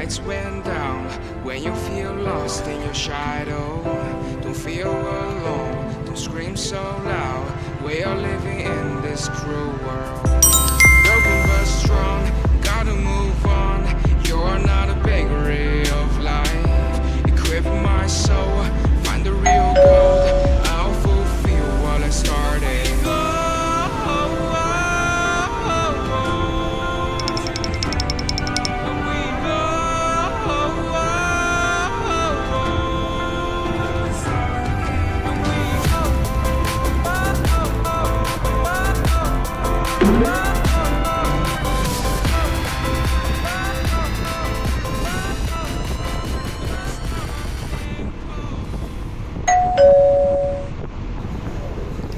lights went down. When you feel lost in your shadow, don't feel alone, don't scream so loud. We are living in this cruel world. Broken but strong, gotta move on. You're not a bakery of life. Equip my soul, find the real gold. I'll fulfill what I started.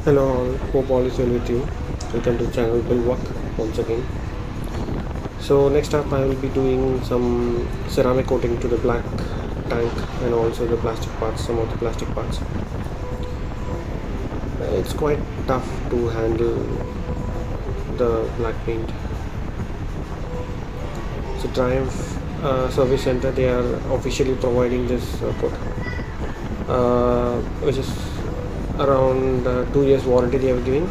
Hello all, hope all is well with you. Welcome to channel Bulwark once again. So next up I will be doing some ceramic coating to the black tank and also the plastic parts, some of the plastic parts. It's quite tough to handle the black paint. So Triumph Service Center, they are officially providing this coat, which is around 2 years warranty they are giving,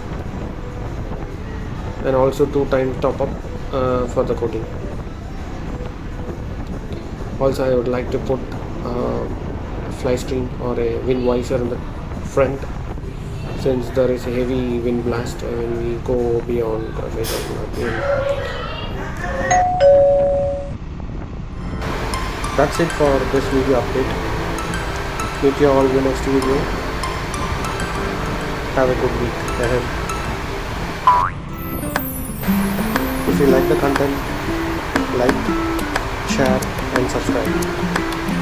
and also 2 times top up for the coating. Also I would like to put a fly screen or a wind visor in the front, since there is a heavy wind blast when we go beyond the That's it for this video update. Meet you all in the next video. Have a good week ahead. If you like the content, like, share and subscribe.